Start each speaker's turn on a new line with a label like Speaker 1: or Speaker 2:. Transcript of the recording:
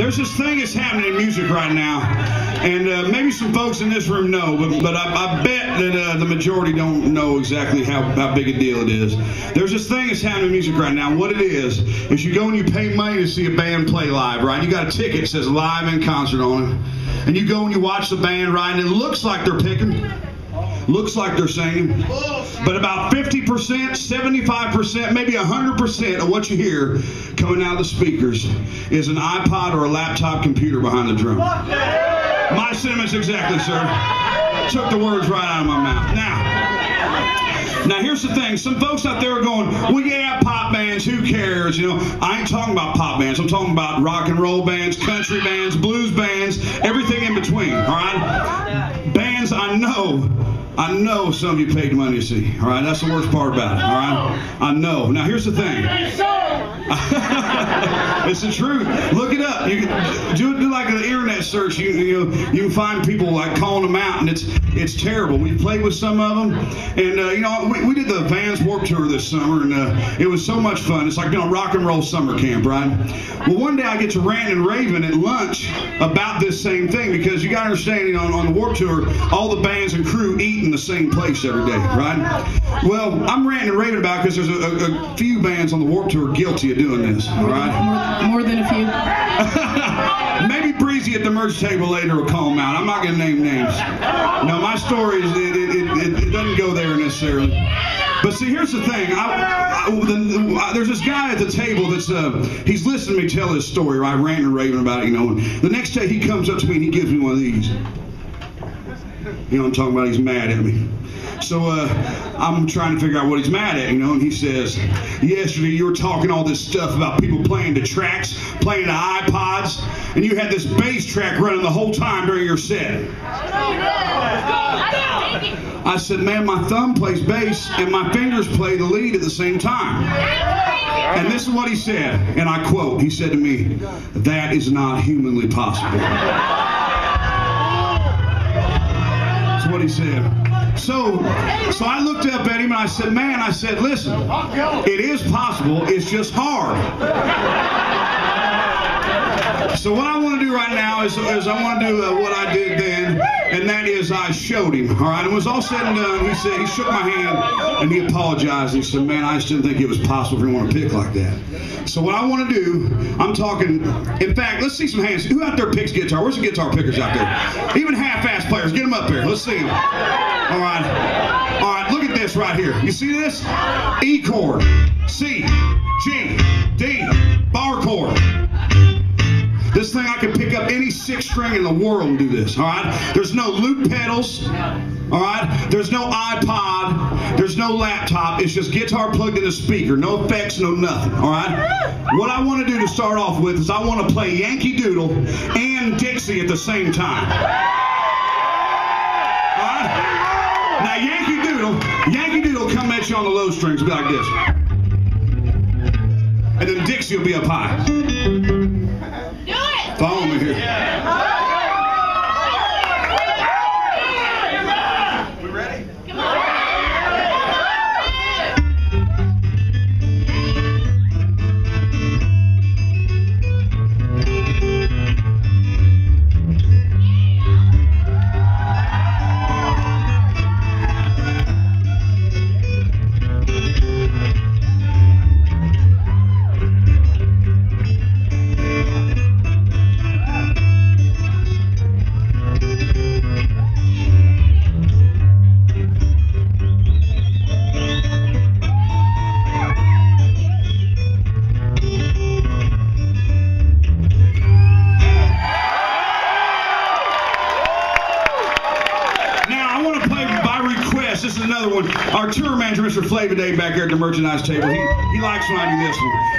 Speaker 1: There's this thing that's happening in music right now, and maybe some folks in this room know, but I bet that the majority don't know exactly how big a deal it is. There's this thing that's happening in music right now. What it is you go and you pay money to see a band play live, right? You got a ticket that says live in concert on it, and you go and you watch the band, right? And it looks like they're picking. Looks like they're singing, but about 50%, 75%, maybe 100% of what you hear coming out of the speakers is an iPod or a laptop computer behind the drum. My sentiments exactly, sir. Took the words right out of my mouth. Now here's the thing. Some folks out there are going, well, yeah, pop bands, who cares? You know, I ain't talking about pop bands. I'm talking about rock and roll bands, country bands, blues bands, everything in between, all right? Bands I know some of you paid money to see, all right? That's the worst part about it, all right? I know. Now, here's the thing. It's the truth. Look it up. You do like an internet search. You can find people like calling them out, and it's terrible. We played with some of them, and you know, we did the Vans Warped Tour this summer, and it was so much fun. It's like, you know, rock and roll summer camp, right? Well, one day I get to rant and raving at lunch about this same thing, because you got to understand, you know, on the Warped Tour, all the bands and crew eat in the same place every day, right? Well, I'm ranting and raving about it because there's a few bands on the Warped Tour guilty of doing this, all right?
Speaker 2: More than a few.
Speaker 1: Maybe Breezy at the merch table later will call them out. I'm not going to name names. No, my story is it doesn't go there necessarily. But see, here's the thing. There's this guy at the table that's he's listening to me tell his story, right? Ranting and raving about it, you know. And the next day he comes up to me and he gives me one of these. You know what I'm talking about? He's mad at me. So I'm trying to figure out what he's mad at, you know, and he says, yesterday you were talking all this stuff about people playing the tracks, playing the iPods, and you had this bass track running the whole time during your set. I said, man, my thumb plays bass and my fingers play the lead at the same time. And this is what he said, and I quote, he said to me, "That is not humanly possible." That's what he said. So I looked up at him and I said, man, I said, listen, it is possible, it's just hard. So what I want to do right now is I want to do what I did then, and that is I showed him, all right? And it was all said and done. He said, he shook my hand and he apologized. He said, man, I just didn't think it was possible for anyone to pick like that. So what I want to do, I'm talking, in fact, let's see some hands. Who out there picks guitar? Where's the guitar pickers out there? Even half-ass players, get them up here. Let's see them. All right, look at this right here. You see this? E chord, C, G, D, bar chord. This thing, I can pick up any 6th string in the world and do this, all right? There's no loop pedals, all right? There's no iPod, there's no laptop. It's just guitar plugged in a speaker, no effects, no nothing, all right? What I want to do to start off with is I want to play Yankee Doodle and Dixie at the same time. All right? Now, Yankee Doodle will come at you on the low strings, be like this. And then Dixie will be up high. Follow me here.
Speaker 3: We ready?
Speaker 1: This is another one. Our tour manager, Mr. Flavor Day, back there at the merchandise table, he likes when I do this one.